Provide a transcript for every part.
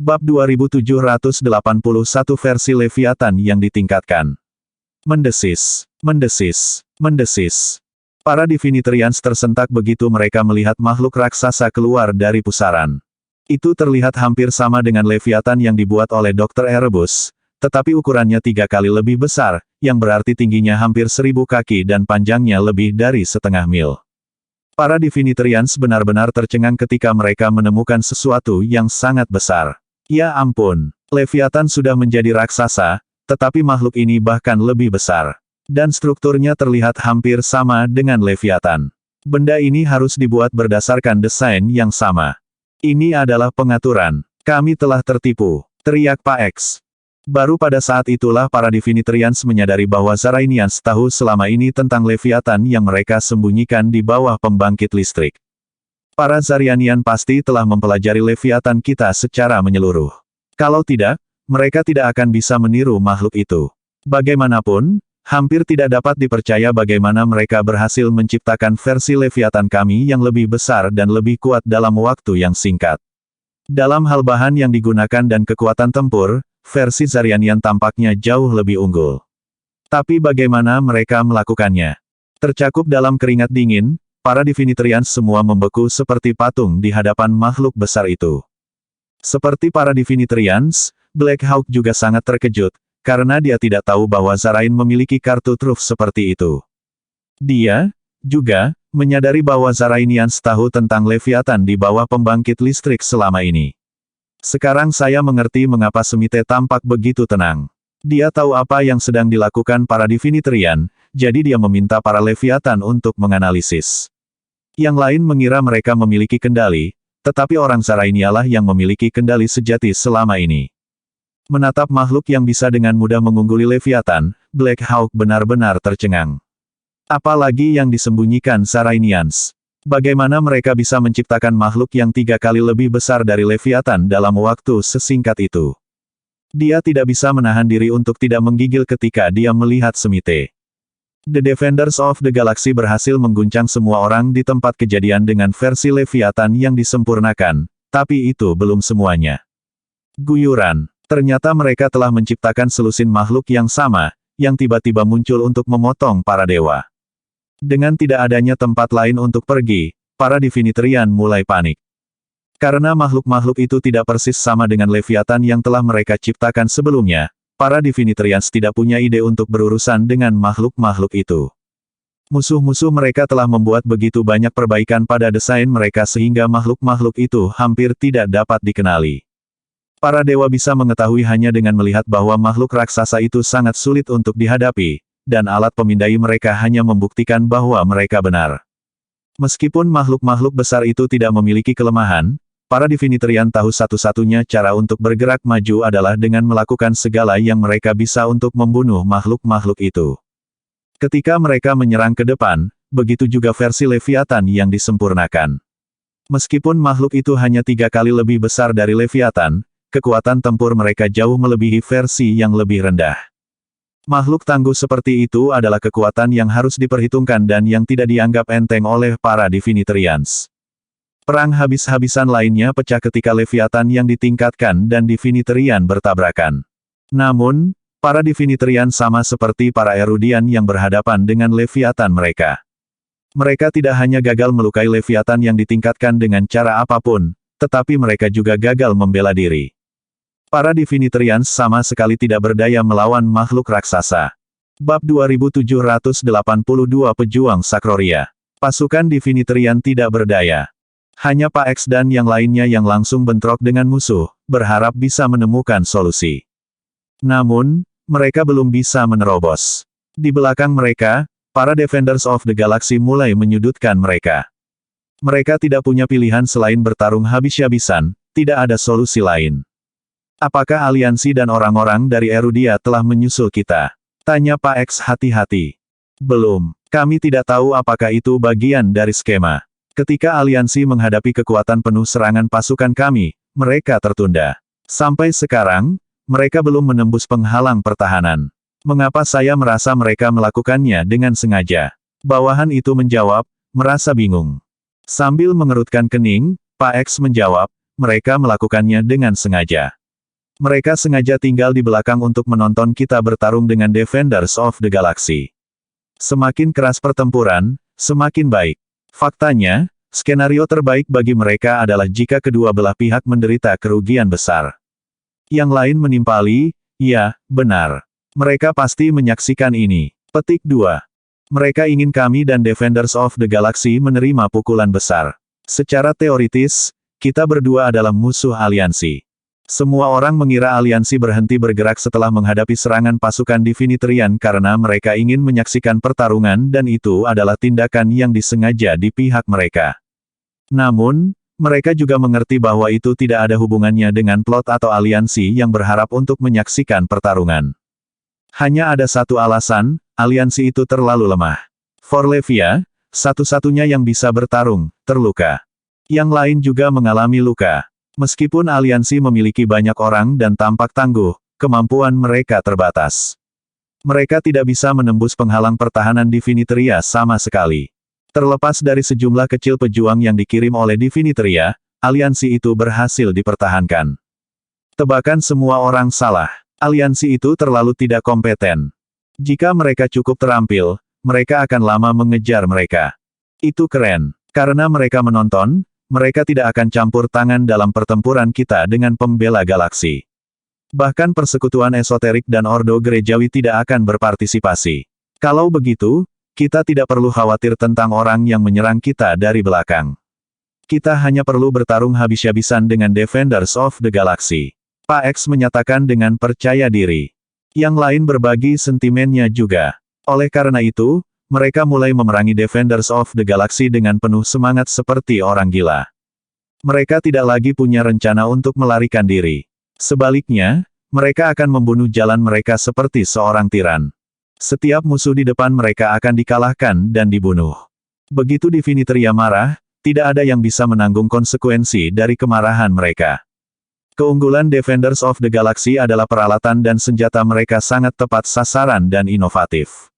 Bab 2781 versi Leviathan yang ditingkatkan. Mendesis, mendesis, mendesis. Para Divinitrians tersentak begitu mereka melihat makhluk raksasa keluar dari pusaran. Itu terlihat hampir sama dengan Leviathan yang dibuat oleh Dr. Erebus, tetapi ukurannya 3 kali lebih besar, yang berarti tingginya hampir 1000 kaki dan panjangnya lebih dari setengah mil. Para Divinitrians benar-benar tercengang ketika mereka menemukan sesuatu yang sangat besar. Ya ampun, Leviathan sudah menjadi raksasa, tetapi makhluk ini bahkan lebih besar. Dan strukturnya terlihat hampir sama dengan Leviathan. Benda ini harus dibuat berdasarkan desain yang sama. Ini adalah pengaturan. Kami telah tertipu, teriak Pak X. Baru pada saat itulah para Divinitrians menyadari bahwa Zarainians tahu selama ini tentang Leviathan yang mereka sembunyikan di bawah pembangkit listrik. Para Zarianian pasti telah mempelajari Leviathan kita secara menyeluruh. Kalau tidak, mereka tidak akan bisa meniru makhluk itu. Bagaimanapun, hampir tidak dapat dipercaya bagaimana mereka berhasil menciptakan versi Leviathan kami yang lebih besar dan lebih kuat dalam waktu yang singkat. Dalam hal bahan yang digunakan dan kekuatan tempur, versi Zarianian tampaknya jauh lebih unggul. Tapi bagaimana mereka melakukannya? Tercakup dalam keringat dingin, para Divinitrians semua membeku seperti patung di hadapan makhluk besar itu. Seperti para Divinitrians, Black Hawk juga sangat terkejut, karena dia tidak tahu bahwa Zarain memiliki kartu truf seperti itu. Dia, juga, menyadari bahwa Zarainians tahu tentang Leviathan di bawah pembangkit listrik selama ini. Sekarang saya mengerti mengapa Semite tampak begitu tenang. Dia tahu apa yang sedang dilakukan para Divinitrian, jadi dia meminta para Leviathan untuk menganalisis. Yang lain mengira mereka memiliki kendali, tetapi orang Zarainialah yang memiliki kendali sejati selama ini. Menatap makhluk yang bisa dengan mudah mengungguli Leviathan, Black Hawk benar-benar tercengang. Apalagi yang disembunyikan Zarainians. Bagaimana mereka bisa menciptakan makhluk yang 3 kali lebih besar dari Leviathan dalam waktu sesingkat itu? Dia tidak bisa menahan diri untuk tidak menggigil ketika dia melihat Semite. The Defenders of the Galaxy berhasil mengguncang semua orang di tempat kejadian dengan versi Leviathan yang disempurnakan, tapi itu belum semuanya. Guyuran. Ternyata mereka telah menciptakan selusin makhluk yang sama, yang tiba-tiba muncul untuk memotong para dewa. Dengan tidak adanya tempat lain untuk pergi, para Divinitrian mulai panik. Karena makhluk-makhluk itu tidak persis sama dengan Leviathan yang telah mereka ciptakan sebelumnya, para Divinitrians tidak punya ide untuk berurusan dengan makhluk-makhluk itu. Musuh-musuh mereka telah membuat begitu banyak perbaikan pada desain mereka sehingga makhluk-makhluk itu hampir tidak dapat dikenali. Para dewa bisa mengetahui hanya dengan melihat bahwa makhluk raksasa itu sangat sulit untuk dihadapi, dan alat pemindai mereka hanya membuktikan bahwa mereka benar. Meskipun makhluk-makhluk besar itu tidak memiliki kelemahan, para Divinitrian tahu satu-satunya cara untuk bergerak maju adalah dengan melakukan segala yang mereka bisa untuk membunuh makhluk-makhluk itu. Ketika mereka menyerang ke depan, begitu juga versi Leviathan yang disempurnakan. Meskipun makhluk itu hanya 3 kali lebih besar dari Leviathan, kekuatan tempur mereka jauh melebihi versi yang lebih rendah. Makhluk tangguh seperti itu adalah kekuatan yang harus diperhitungkan dan yang tidak dianggap enteng oleh para Divinitrians. Perang habis-habisan lainnya pecah ketika Leviathan yang ditingkatkan dan Divinitrian bertabrakan. Namun, para Divinitrian sama seperti para Erudian yang berhadapan dengan Leviathan mereka. Mereka tidak hanya gagal melukai Leviathan yang ditingkatkan dengan cara apapun, tetapi mereka juga gagal membela diri. Para Divinitrians sama sekali tidak berdaya melawan makhluk raksasa. Bab 2782 Pejuang Sakroria. Pasukan Divinitrian tidak berdaya. Hanya Pak X dan yang lainnya yang langsung bentrok dengan musuh, berharap bisa menemukan solusi. Namun, mereka belum bisa menerobos. Di belakang mereka, para Defenders of the Galaxy mulai menyudutkan mereka. Mereka tidak punya pilihan selain bertarung habis-habisan, tidak ada solusi lain. Apakah aliansi dan orang-orang dari Erudia telah menyusul kita? Tanya Pak X hati-hati. Belum. Kami tidak tahu apakah itu bagian dari skema. Ketika aliansi menghadapi kekuatan penuh serangan pasukan kami, mereka tertunda. Sampai sekarang, mereka belum menembus penghalang pertahanan. Mengapa saya merasa mereka melakukannya dengan sengaja? Bawahan itu menjawab, merasa bingung. Sambil mengerutkan kening, Pak X menjawab, mereka melakukannya dengan sengaja. Mereka sengaja tinggal di belakang untuk menonton kita bertarung dengan Defenders of the Galaxy. Semakin keras pertempuran, semakin baik. Faktanya, skenario terbaik bagi mereka adalah jika kedua belah pihak menderita kerugian besar. Yang lain menimpali, ya, benar. Mereka pasti menyaksikan ini. Petik 2. Mereka ingin kami dan Defenders of the Galaxy menerima pukulan besar. Secara teoritis, kita berdua adalah musuh aliansi. Semua orang mengira aliansi berhenti bergerak setelah menghadapi serangan pasukan Divinitarian karena mereka ingin menyaksikan pertarungan dan itu adalah tindakan yang disengaja di pihak mereka. Namun, mereka juga mengerti bahwa itu tidak ada hubungannya dengan plot atau aliansi yang berharap untuk menyaksikan pertarungan. Hanya ada satu alasan, aliansi itu terlalu lemah. Forlevia, satu-satunya yang bisa bertarung, terluka. Yang lain juga mengalami luka. Meskipun aliansi memiliki banyak orang dan tampak tangguh, kemampuan mereka terbatas. Mereka tidak bisa menembus penghalang pertahanan Divinitaria sama sekali. Terlepas dari sejumlah kecil pejuang yang dikirim oleh Divinitaria, aliansi itu berhasil dipertahankan. Tebakan semua orang salah. Aliansi itu terlalu tidak kompeten. Jika mereka cukup terampil, mereka akan lama mengejar mereka. Itu keren. Karena mereka menonton, mereka tidak akan campur tangan dalam pertempuran kita dengan pembela galaksi. Bahkan persekutuan esoterik dan ordo gerejawi tidak akan berpartisipasi. Kalau begitu, kita tidak perlu khawatir tentang orang yang menyerang kita dari belakang. Kita hanya perlu bertarung habis-habisan dengan Defenders of the Galaxy. Pak X menyatakan dengan percaya diri. Yang lain berbagi sentimennya juga. Oleh karena itu, mereka mulai memerangi Defenders of the Galaxy dengan penuh semangat seperti orang gila. Mereka tidak lagi punya rencana untuk melarikan diri. Sebaliknya, mereka akan membunuh jalan mereka seperti seorang tiran. Setiap musuh di depan mereka akan dikalahkan dan dibunuh. Begitu Divinitaria marah, tidak ada yang bisa menanggung konsekuensi dari kemarahan mereka. Keunggulan Defenders of the Galaxy adalah peralatan dan senjata mereka sangat tepat sasaran dan inovatif.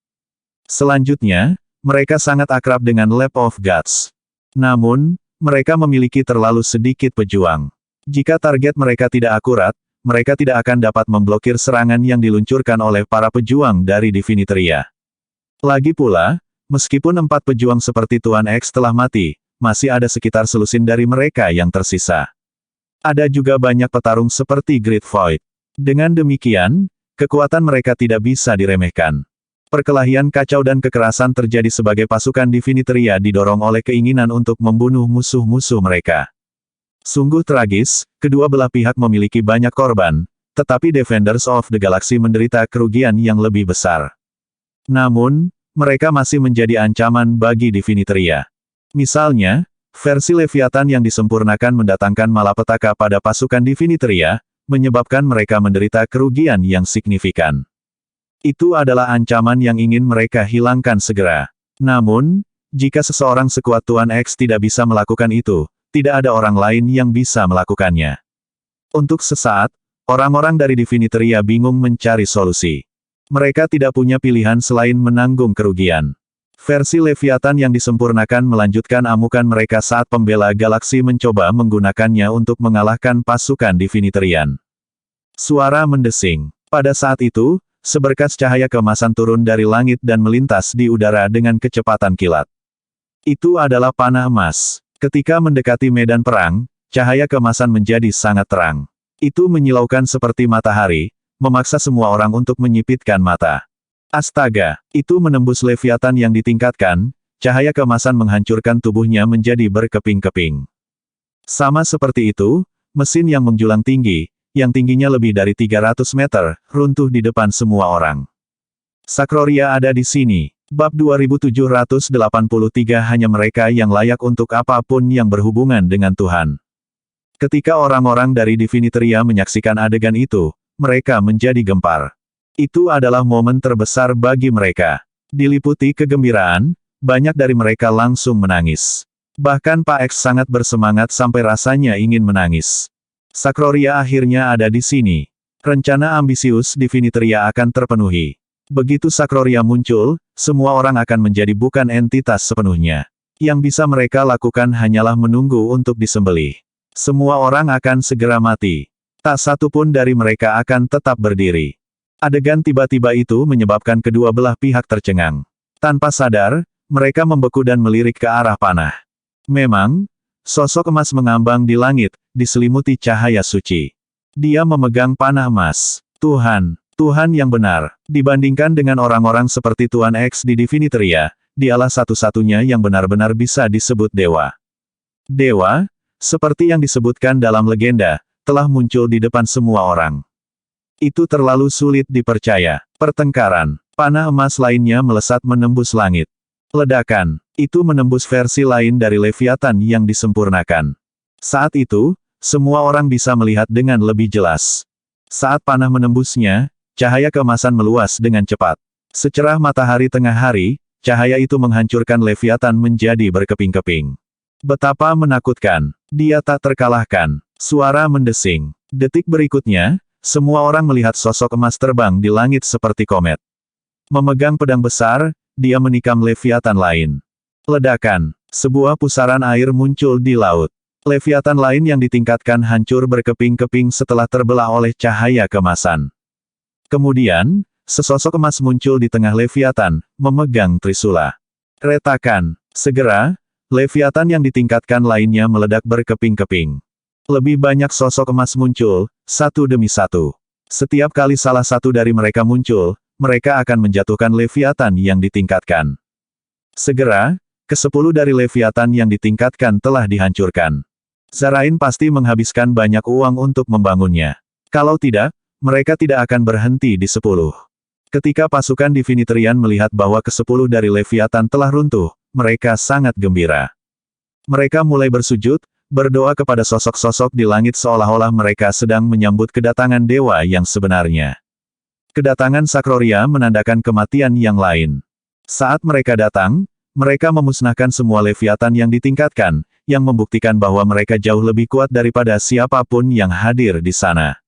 Selanjutnya, mereka sangat akrab dengan Lab of Gods. Namun, mereka memiliki terlalu sedikit pejuang. Jika target mereka tidak akurat, mereka tidak akan dapat memblokir serangan yang diluncurkan oleh para pejuang dari Divinitaria. Lagi pula, meskipun 4 pejuang seperti Tuan X telah mati, masih ada sekitar selusin dari mereka yang tersisa. Ada juga banyak petarung seperti Great Void. Dengan demikian, kekuatan mereka tidak bisa diremehkan. Perkelahian kacau dan kekerasan terjadi sebagai pasukan Divinitaria didorong oleh keinginan untuk membunuh musuh-musuh mereka. Sungguh tragis, kedua belah pihak memiliki banyak korban, tetapi Defenders of the Galaxy menderita kerugian yang lebih besar. Namun, mereka masih menjadi ancaman bagi Divinitaria. Misalnya, versi Leviathan yang disempurnakan mendatangkan malapetaka pada pasukan Divinitaria, menyebabkan mereka menderita kerugian yang signifikan. Itu adalah ancaman yang ingin mereka hilangkan segera. Namun, jika seseorang sekuat Tuan X tidak bisa melakukan itu, tidak ada orang lain yang bisa melakukannya. Untuk sesaat, orang-orang dari Divinitaria bingung mencari solusi. Mereka tidak punya pilihan selain menanggung kerugian. Versi Leviathan yang disempurnakan melanjutkan amukan mereka saat pembela galaksi mencoba menggunakannya untuk mengalahkan pasukan Divinitarian. Suara mendesing. Pada saat itu, seberkas cahaya keemasan turun dari langit dan melintas di udara dengan kecepatan kilat. Itu adalah panah emas. Ketika mendekati medan perang, cahaya keemasan menjadi sangat terang. Itu menyilaukan seperti matahari, memaksa semua orang untuk menyipitkan mata. Astaga, itu menembus Leviathan yang ditingkatkan, cahaya keemasan menghancurkan tubuhnya menjadi berkeping-keping. Sama seperti itu, mesin yang menjulang tinggi, yang tingginya lebih dari 300 meter, runtuh di depan semua orang. Sakroria ada di sini. Bab 2783 hanya mereka yang layak untuk apapun yang berhubungan dengan Tuhan. Ketika orang-orang dari Divinitaria menyaksikan adegan itu, mereka menjadi gempar. Itu adalah momen terbesar bagi mereka. Diliputi kegembiraan, banyak dari mereka langsung menangis. Bahkan Pak X sangat bersemangat sampai rasanya ingin menangis. Sakroria akhirnya ada di sini. Rencana ambisius Divinitaria akan terpenuhi. Begitu Sakroria muncul, semua orang akan menjadi bukan entitas sepenuhnya. Yang bisa mereka lakukan hanyalah menunggu untuk disembelih. Semua orang akan segera mati. Tak satu pun dari mereka akan tetap berdiri. Adegan tiba-tiba itu menyebabkan kedua belah pihak tercengang. Tanpa sadar, mereka membeku dan melirik ke arah panah. Memang, sosok emas mengambang di langit, diselimuti cahaya suci. Dia memegang panah emas. Tuhan, Tuhan yang benar. Dibandingkan dengan orang-orang seperti Tuan X di Diviniteria, dialah satu-satunya yang benar-benar bisa disebut dewa. Dewa, seperti yang disebutkan dalam legenda, telah muncul di depan semua orang. Itu terlalu sulit dipercaya. Pertengkaran. Panah emas lainnya melesat menembus langit. Ledakan. Itu menembus versi lain dari Leviathan yang disempurnakan. Saat itu, semua orang bisa melihat dengan lebih jelas. Saat panah menembusnya, cahaya keemasan meluas dengan cepat. Secerah matahari tengah hari, cahaya itu menghancurkan Leviathan menjadi berkeping-keping. Betapa menakutkan. Dia tak terkalahkan. Suara mendesing. Detik berikutnya, semua orang melihat sosok emas terbang di langit seperti komet. Memegang pedang besar, dia menikam Leviathan lain. Ledakan. Sebuah pusaran air muncul di laut. Leviathan lain yang ditingkatkan hancur berkeping-keping setelah terbelah oleh cahaya keemasan. Kemudian, sesosok emas muncul di tengah Leviathan, memegang trisula. Retakan. Segera, Leviathan yang ditingkatkan lainnya meledak berkeping-keping. Lebih banyak sosok emas muncul, satu demi satu. Setiap kali salah satu dari mereka muncul, mereka akan menjatuhkan Leviathan yang ditingkatkan. Segera, ke-10 dari Leviathan yang ditingkatkan telah dihancurkan. Zarain pasti menghabiskan banyak uang untuk membangunnya. Kalau tidak, mereka tidak akan berhenti di 10. Ketika pasukan Divinitarian melihat bahwa ke-10 dari Leviathan telah runtuh, mereka sangat gembira. Mereka mulai bersujud, berdoa kepada sosok-sosok di langit seolah-olah mereka sedang menyambut kedatangan dewa yang sebenarnya. Kedatangan Sakroria menandakan kematian yang lain. Saat mereka datang, mereka memusnahkan semua Leviathan yang ditingkatkan, yang membuktikan bahwa mereka jauh lebih kuat daripada siapapun yang hadir di sana.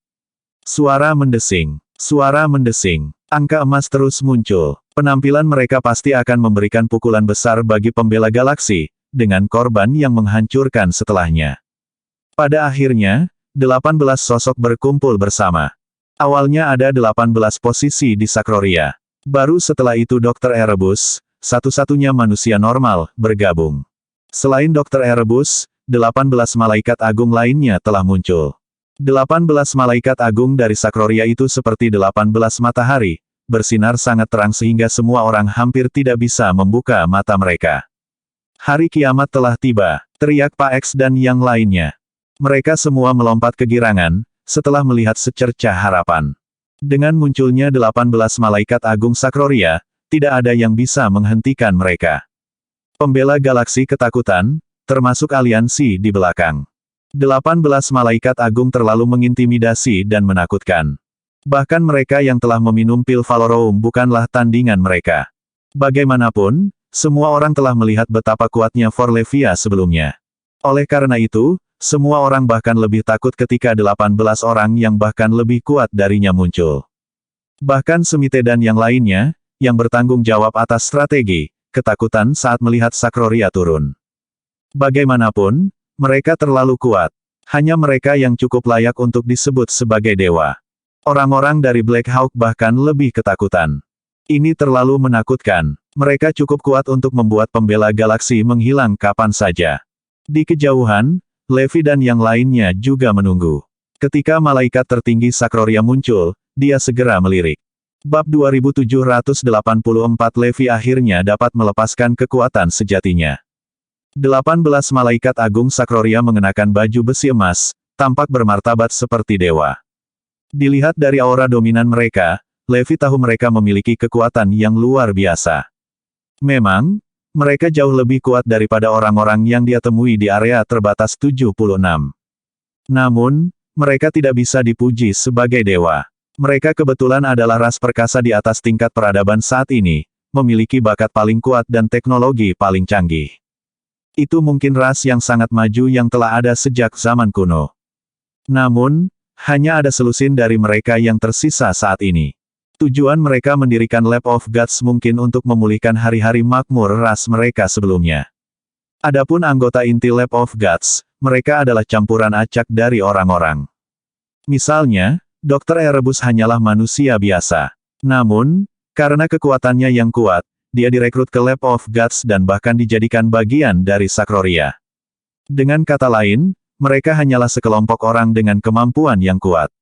Suara mendesing. Suara mendesing. Angka emas terus muncul. Penampilan mereka pasti akan memberikan pukulan besar bagi pembela galaksi, dengan korban yang menghancurkan setelahnya. Pada akhirnya, 18 sosok berkumpul bersama. Awalnya ada 18 posisi di Sakroria. Baru setelah itu Dr. Erebus, satu-satunya manusia normal, bergabung. Selain Dr. Erebus, 18 malaikat agung lainnya telah muncul. 18 malaikat agung dari Sakroria itu seperti 18 matahari, bersinar sangat terang sehingga semua orang hampir tidak bisa membuka mata mereka. Hari kiamat telah tiba, teriak Pak X dan yang lainnya. Mereka semua melompat kegirangan, setelah melihat secercah harapan. Dengan munculnya 18 malaikat agung Sakroria, tidak ada yang bisa menghentikan mereka. Pembela galaksi ketakutan, termasuk aliansi di belakang. 18 malaikat agung terlalu mengintimidasi dan menakutkan. Bahkan mereka yang telah meminum pil Valorum bukanlah tandingan mereka. Bagaimanapun, semua orang telah melihat betapa kuatnya Forlevia sebelumnya. Oleh karena itu, semua orang bahkan lebih takut ketika 18 orang yang bahkan lebih kuat darinya muncul. Bahkan Semite dan yang lainnya, yang bertanggung jawab atas strategi, ketakutan saat melihat Sakroria turun. Bagaimanapun, mereka terlalu kuat. Hanya mereka yang cukup layak untuk disebut sebagai dewa. Orang-orang dari Black Hawk bahkan lebih ketakutan. Ini terlalu menakutkan. Mereka cukup kuat untuk membuat pembela galaksi menghilang kapan saja. Di kejauhan, Levi dan yang lainnya juga menunggu. Ketika malaikat tertinggi Sakroria muncul, dia segera melirik. Bab 2784 Levi akhirnya dapat melepaskan kekuatan sejatinya. 18 malaikat agung Sakroria mengenakan baju besi emas, tampak bermartabat seperti dewa. Dilihat dari aura dominan mereka, Levi tahu mereka memiliki kekuatan yang luar biasa. Memang, mereka jauh lebih kuat daripada orang-orang yang dia temui di area terbatas 76. Namun, mereka tidak bisa dipuji sebagai dewa. Mereka kebetulan adalah ras perkasa di atas tingkat peradaban saat ini, memiliki bakat paling kuat dan teknologi paling canggih. Itu mungkin ras yang sangat maju yang telah ada sejak zaman kuno. Namun, hanya ada selusin dari mereka yang tersisa saat ini. Tujuan mereka mendirikan Lab of Gods mungkin untuk memulihkan hari-hari makmur ras mereka sebelumnya. Adapun anggota inti Lab of Gods, mereka adalah campuran acak dari orang-orang. Misalnya, Dr. Erebus hanyalah manusia biasa. Namun, karena kekuatannya yang kuat, dia direkrut ke Lab of Gods dan bahkan dijadikan bagian dari Sakroria. Dengan kata lain, mereka hanyalah sekelompok orang dengan kemampuan yang kuat.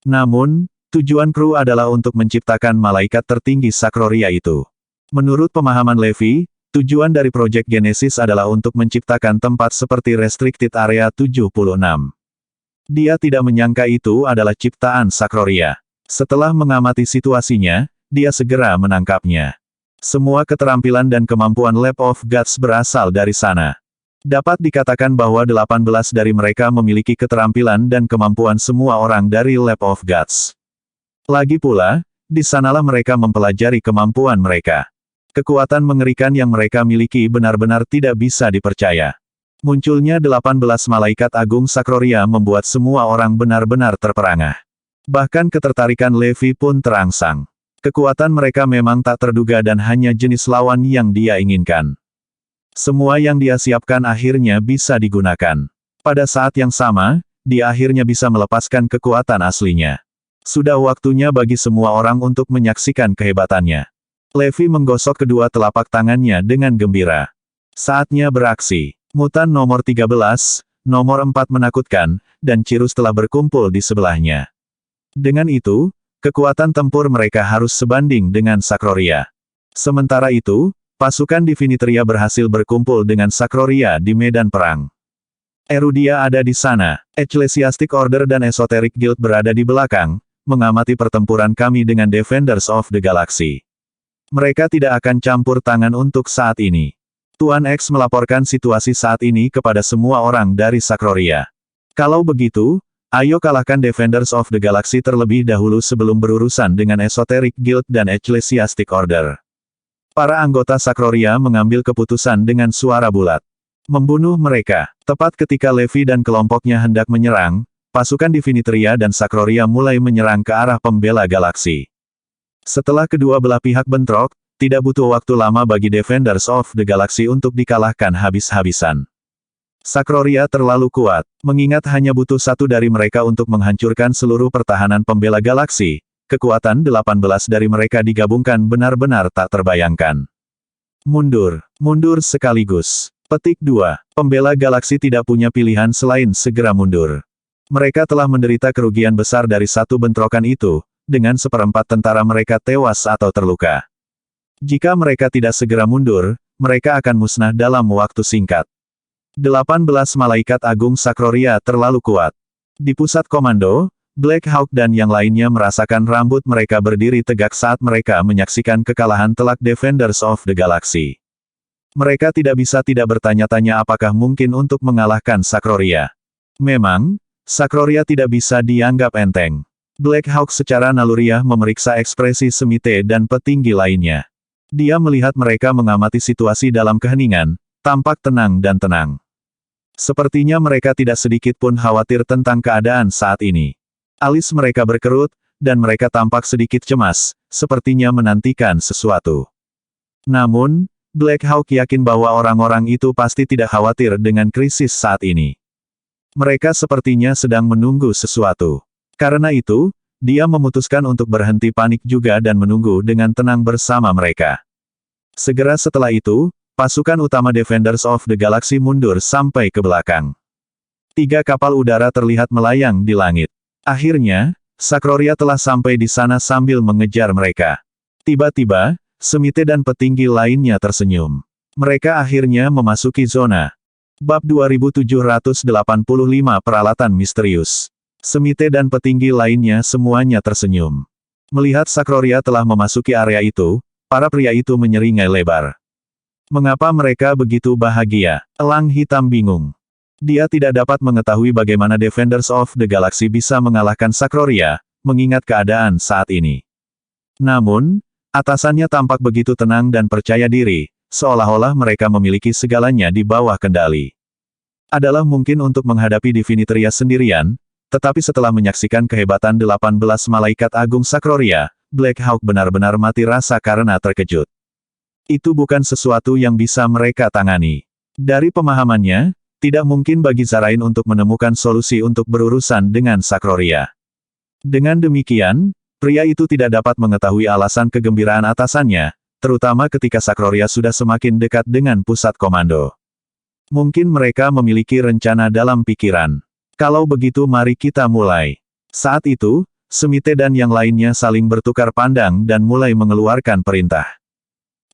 Namun, tujuan kru adalah untuk menciptakan malaikat tertinggi Sakroria itu. Menurut pemahaman Levi, tujuan dari Project Genesis adalah untuk menciptakan tempat seperti Restricted Area 76. Dia tidak menyangka itu adalah ciptaan Sakroria. Setelah mengamati situasinya, dia segera menangkapnya. Semua keterampilan dan kemampuan Lab of Gods berasal dari sana. Dapat dikatakan bahwa 18 dari mereka memiliki keterampilan dan kemampuan semua orang dari Lab of Gods. Lagi pula, di sanalah mereka mempelajari kemampuan mereka. Kekuatan mengerikan yang mereka miliki benar-benar tidak bisa dipercaya. Munculnya 18 malaikat agung Sakroria membuat semua orang benar-benar terperangah. Bahkan ketertarikan Levi pun terangsang. Kekuatan mereka memang tak terduga dan hanya jenis lawan yang dia inginkan. Semua yang dia siapkan akhirnya bisa digunakan. Pada saat yang sama, dia akhirnya bisa melepaskan kekuatan aslinya. Sudah waktunya bagi semua orang untuk menyaksikan kehebatannya. Levi menggosok kedua telapak tangannya dengan gembira. Saatnya beraksi. Mutan nomor 13, nomor 4 menakutkan, dan Cirrus telah berkumpul di sebelahnya. Dengan itu, kekuatan tempur mereka harus sebanding dengan Sakroria. Sementara itu, pasukan Divinitria berhasil berkumpul dengan Sakroria di medan perang. Erudia ada di sana, Ecclesiastic Order dan Esoteric Guild berada di belakang, mengamati pertempuran kami dengan Defenders of the Galaxy. Mereka tidak akan campur tangan untuk saat ini. Tuan X melaporkan situasi saat ini kepada semua orang dari Sakroria. Kalau begitu, ayo kalahkan Defenders of the Galaxy terlebih dahulu sebelum berurusan dengan Esoteric Guild dan Ecclesiastic Order. Para anggota Sakroria mengambil keputusan dengan suara bulat. Membunuh mereka. Tepat ketika Levi dan kelompoknya hendak menyerang, pasukan Divinitria dan Sakroria mulai menyerang ke arah pembela galaksi. Setelah kedua belah pihak bentrok, tidak butuh waktu lama bagi Defenders of the Galaxy untuk dikalahkan habis-habisan. Sakroria terlalu kuat, mengingat hanya butuh satu dari mereka untuk menghancurkan seluruh pertahanan pembela galaksi. Kekuatan 18 dari mereka digabungkan benar-benar tak terbayangkan. Mundur, mundur sekaligus. Petik 2. Pembela galaksi tidak punya pilihan selain segera mundur. Mereka telah menderita kerugian besar dari satu bentrokan itu, dengan seperempat tentara mereka tewas atau terluka. Jika mereka tidak segera mundur, mereka akan musnah dalam waktu singkat. 18 malaikat agung Sakroria terlalu kuat. Di pusat komando, Black Hawk dan yang lainnya merasakan rambut mereka berdiri tegak saat mereka menyaksikan kekalahan telak Defenders of the Galaxy. Mereka tidak bisa tidak bertanya-tanya apakah mungkin untuk mengalahkan Sakroria. Memang, Sakroria tidak bisa dianggap enteng. Black Hawk secara naluriah memeriksa ekspresi Semite dan petinggi lainnya. Dia melihat mereka mengamati situasi dalam keheningan, tampak tenang dan tenang. Sepertinya mereka tidak sedikit pun khawatir tentang keadaan saat ini. Alis mereka berkerut, dan mereka tampak sedikit cemas, sepertinya menantikan sesuatu. Namun, Black Hawk yakin bahwa orang-orang itu pasti tidak khawatir dengan krisis saat ini. Mereka sepertinya sedang menunggu sesuatu. Karena itu, dia memutuskan untuk berhenti panik juga dan menunggu dengan tenang bersama mereka. Segera setelah itu, pasukan utama Defenders of the Galaxy mundur sampai ke belakang. 3 kapal udara terlihat melayang di langit. Akhirnya, Sakroria telah sampai di sana sambil mengejar mereka. Tiba-tiba, Semite dan petinggi lainnya tersenyum. Mereka akhirnya memasuki zona. Bab 2785 Peralatan Misterius. Semite dan petinggi lainnya semuanya tersenyum. Melihat Sakroria telah memasuki area itu, para pria itu menyeringai lebar. Mengapa mereka begitu bahagia? Elang hitam bingung. Dia tidak dapat mengetahui bagaimana Defenders of the Galaxy bisa mengalahkan Sakroria, mengingat keadaan saat ini. Namun, atasannya tampak begitu tenang dan percaya diri, seolah-olah mereka memiliki segalanya di bawah kendali. Adalah mungkin untuk menghadapi Divinitria sendirian, tetapi setelah menyaksikan kehebatan 18 malaikat agung Sakroria, Black Hawk benar-benar mati rasa karena terkejut. Itu bukan sesuatu yang bisa mereka tangani. Dari pemahamannya, Tidak mungkin bagi Zarain untuk menemukan solusi untuk berurusan dengan Sakroria. Dengan demikian, pria itu tidak dapat mengetahui alasan kegembiraan atasannya, terutama ketika Sakroria sudah semakin dekat dengan pusat komando. Mungkin mereka memiliki rencana dalam pikiran. Kalau begitu mari kita mulai. Saat itu, Semite dan yang lainnya saling bertukar pandang dan mulai mengeluarkan perintah.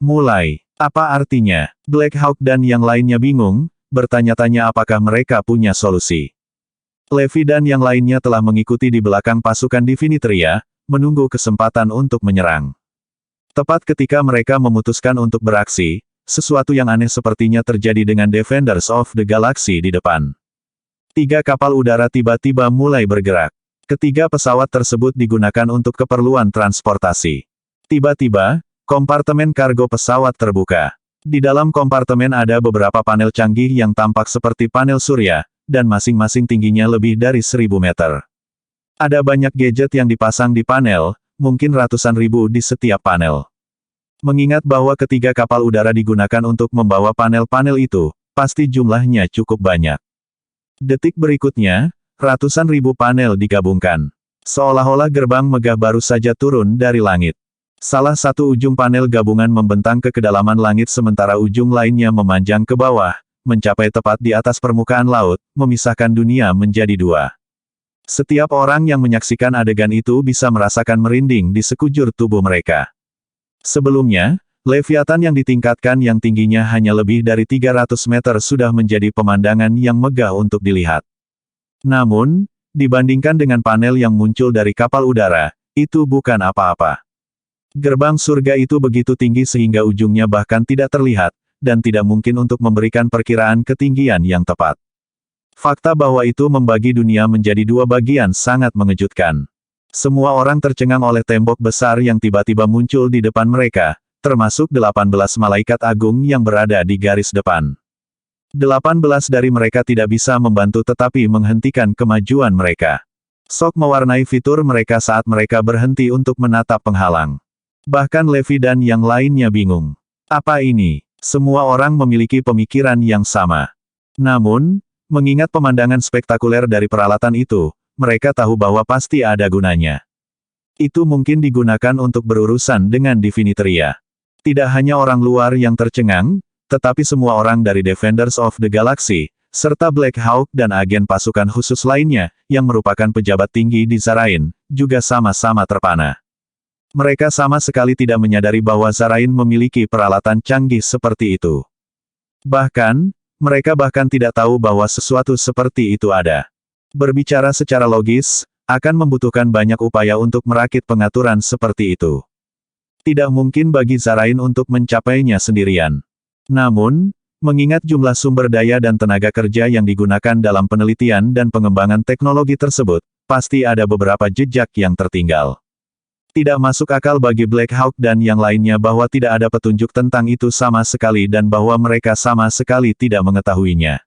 Mulai. Apa artinya? Black Hawk dan yang lainnya bingung, bertanya-tanya apakah mereka punya solusi. Levi dan yang lainnya telah mengikuti di belakang pasukan Divinitria, menunggu kesempatan untuk menyerang. Tepat ketika mereka memutuskan untuk beraksi, sesuatu yang aneh sepertinya terjadi dengan Defenders of the Galaxy di depan. 3 kapal udara tiba-tiba mulai bergerak. Ketiga pesawat tersebut digunakan untuk keperluan transportasi. Tiba-tiba, kompartemen kargo pesawat terbuka. Di dalam kompartemen ada beberapa panel canggih yang tampak seperti panel surya, dan masing-masing tingginya lebih dari 1000 meter. Ada banyak gadget yang dipasang di panel, mungkin ratusan ribu di setiap panel. Mengingat bahwa ketiga kapal udara digunakan untuk membawa panel-panel itu, pasti jumlahnya cukup banyak. Detik berikutnya, ratusan ribu panel digabungkan. Seolah-olah gerbang megah baru saja turun dari langit. Salah satu ujung panel gabungan membentang ke kedalaman langit sementara ujung lainnya memanjang ke bawah, mencapai tepat di atas permukaan laut, memisahkan dunia menjadi 2. Setiap orang yang menyaksikan adegan itu bisa merasakan merinding di sekujur tubuh mereka. Sebelumnya, Leviathan yang ditingkatkan yang tingginya hanya lebih dari 300 meter sudah menjadi pemandangan yang megah untuk dilihat. Namun, dibandingkan dengan panel yang muncul dari kapal udara, itu bukan apa-apa. Gerbang surga itu begitu tinggi sehingga ujungnya bahkan tidak terlihat, dan tidak mungkin untuk memberikan perkiraan ketinggian yang tepat. Fakta bahwa itu membagi dunia menjadi 2 bagian sangat mengejutkan. Semua orang tercengang oleh tembok besar yang tiba-tiba muncul di depan mereka, termasuk 18 malaikat agung yang berada di garis depan. 18 dari mereka tidak bisa membantu tetapi menghentikan kemajuan mereka. Sok mewarnai fitur mereka saat mereka berhenti untuk menatap penghalang. Bahkan Levi dan yang lainnya bingung. Apa ini? Semua orang memiliki pemikiran yang sama. Namun, mengingat pemandangan spektakuler dari peralatan itu, mereka tahu bahwa pasti ada gunanya. Itu mungkin digunakan untuk berurusan dengan Divinitria. Tidak hanya orang luar yang tercengang, tetapi semua orang dari Defenders of the Galaxy, serta Black Hawk dan agen pasukan khusus lainnya, yang merupakan pejabat tinggi di Zarain, juga sama-sama terpana. Mereka sama sekali tidak menyadari bahwa Zarain memiliki peralatan canggih seperti itu. Bahkan, mereka bahkan tidak tahu bahwa sesuatu seperti itu ada. Berbicara secara logis, akan membutuhkan banyak upaya untuk merakit pengaturan seperti itu. Tidak mungkin bagi Zarain untuk mencapainya sendirian. Namun, mengingat jumlah sumber daya dan tenaga kerja yang digunakan dalam penelitian dan pengembangan teknologi tersebut, pasti ada beberapa jejak yang tertinggal. Tidak masuk akal bagi Black Hawk dan yang lainnya bahwa tidak ada petunjuk tentang itu sama sekali dan bahwa mereka sama sekali tidak mengetahuinya.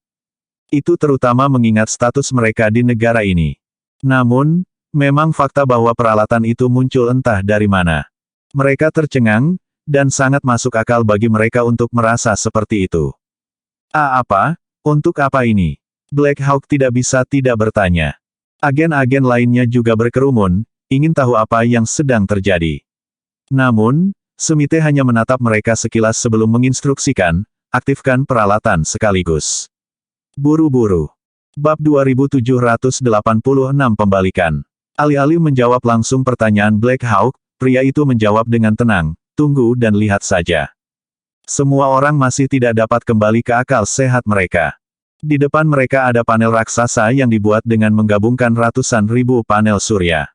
Itu terutama mengingat status mereka di negara ini. Namun, memang fakta bahwa peralatan itu muncul entah dari mana. Mereka tercengang, dan sangat masuk akal bagi mereka untuk merasa seperti itu. Apa? Untuk apa ini? Black Hawk tidak bisa tidak bertanya. Agen-agen lainnya juga berkerumun, ingin tahu apa yang sedang terjadi. Namun, Semite hanya menatap mereka sekilas sebelum menginstruksikan, aktifkan peralatan sekaligus. Buru-buru. Bab 2786 Pembalikan. Alih-alih menjawab langsung pertanyaan Black Hawk, pria itu menjawab dengan tenang, tunggu dan lihat saja. Semua orang masih tidak dapat kembali ke akal sehat mereka. Di depan mereka ada panel raksasa yang dibuat dengan menggabungkan ratusan ribu panel surya.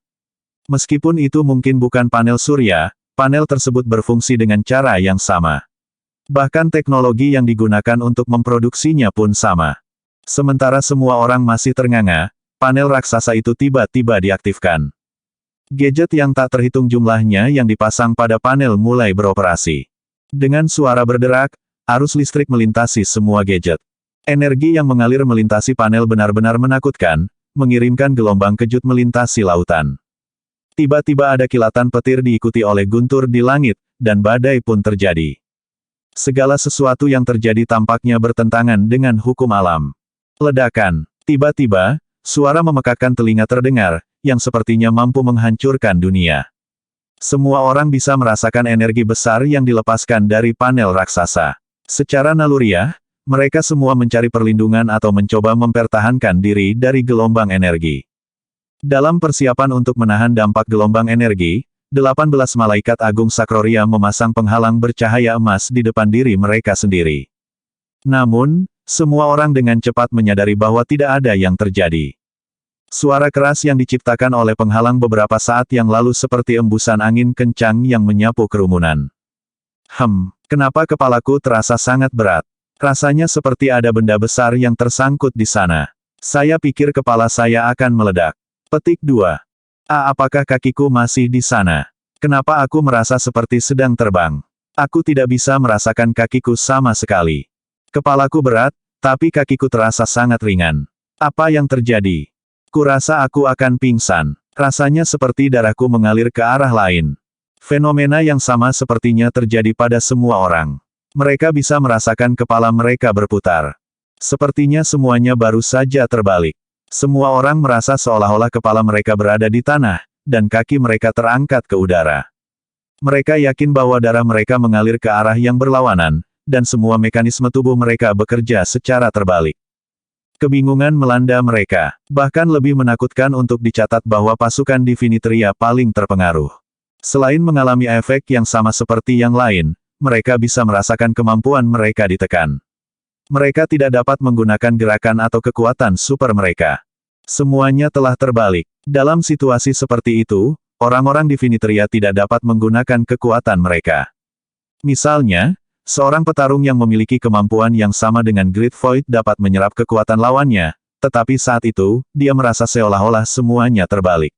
Meskipun itu mungkin bukan panel surya, panel tersebut berfungsi dengan cara yang sama. Bahkan teknologi yang digunakan untuk memproduksinya pun sama. Sementara semua orang masih ternganga, panel raksasa itu tiba-tiba diaktifkan. Gadget yang tak terhitung jumlahnya yang dipasang pada panel mulai beroperasi. Dengan suara berderak, arus listrik melintasi semua gadget. Energi yang mengalir melintasi panel benar-benar menakutkan, mengirimkan gelombang kejut melintasi lautan. Tiba-tiba ada kilatan petir diikuti oleh guntur di langit, dan badai pun terjadi. Segala sesuatu yang terjadi tampaknya bertentangan dengan hukum alam. Ledakan. Tiba-tiba, suara memekakkan telinga terdengar, yang sepertinya mampu menghancurkan dunia. Semua orang bisa merasakan energi besar yang dilepaskan dari panel raksasa. Secara naluriah, mereka semua mencari perlindungan atau mencoba mempertahankan diri dari gelombang energi. Dalam persiapan untuk menahan dampak gelombang energi, 18 malaikat agung Sakroria memasang penghalang bercahaya emas di depan diri mereka sendiri. Namun, semua orang dengan cepat menyadari bahwa tidak ada yang terjadi. Suara keras yang diciptakan oleh penghalang beberapa saat yang lalu seperti embusan angin kencang yang menyapu kerumunan. Kenapa kepalaku terasa sangat berat? Rasanya seperti ada benda besar yang tersangkut di sana. Saya pikir kepala saya akan meledak. Petik 2. Apakah kakiku masih di sana? Kenapa aku merasa seperti sedang terbang? Aku tidak bisa merasakan kakiku sama sekali. Kepalaku berat, tapi kakiku terasa sangat ringan. Apa yang terjadi? Kurasa aku akan pingsan. Rasanya seperti darahku mengalir ke arah lain. Fenomena yang sama sepertinya terjadi pada semua orang. Mereka bisa merasakan kepala mereka berputar. Sepertinya semuanya baru saja terbalik. Semua orang merasa seolah-olah kepala mereka berada di tanah, dan kaki mereka terangkat ke udara. Mereka yakin bahwa darah mereka mengalir ke arah yang berlawanan, dan semua mekanisme tubuh mereka bekerja secara terbalik. Kebingungan melanda mereka. Bahkan lebih menakutkan untuk dicatat bahwa pasukan Divinitria paling terpengaruh. Selain mengalami efek yang sama seperti yang lain, mereka bisa merasakan kemampuan mereka ditekan. Mereka tidak dapat menggunakan gerakan atau kekuatan super mereka. Semuanya telah terbalik. Dalam situasi seperti itu, orang-orang Divinitria tidak dapat menggunakan kekuatan mereka. Misalnya, seorang petarung yang memiliki kemampuan yang sama dengan Great Void dapat menyerap kekuatan lawannya, tetapi saat itu, dia merasa seolah-olah semuanya terbalik.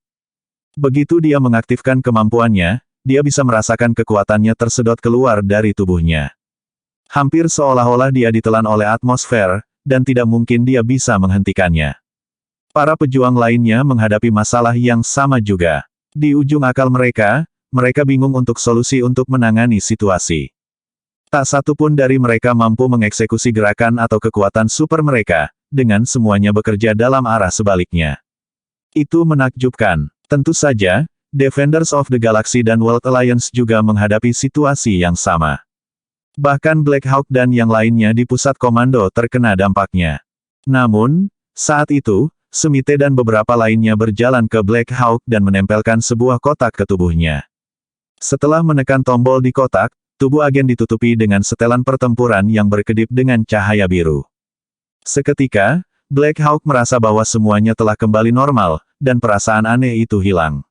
Begitu dia mengaktifkan kemampuannya, dia bisa merasakan kekuatannya tersedot keluar dari tubuhnya. Hampir seolah-olah dia ditelan oleh atmosfer, dan tidak mungkin dia bisa menghentikannya. Para pejuang lainnya menghadapi masalah yang sama juga. Di ujung akal mereka bingung untuk solusi untuk menangani situasi. Tak satu pun dari mereka mampu mengeksekusi gerakan atau kekuatan super mereka, dengan semuanya bekerja dalam arah sebaliknya. Itu menakjubkan. Tentu saja, Defenders of the Galaxy dan World Alliance juga menghadapi situasi yang sama. Bahkan Black Hawk dan yang lainnya di pusat komando terkena dampaknya. Namun, saat itu, Semite dan beberapa lainnya berjalan ke Black Hawk dan menempelkan sebuah kotak ke tubuhnya. Setelah menekan tombol di kotak, tubuh agen ditutupi dengan setelan pertempuran yang berkedip dengan cahaya biru. Seketika, Black Hawk merasa bahwa semuanya telah kembali normal, dan perasaan aneh itu hilang.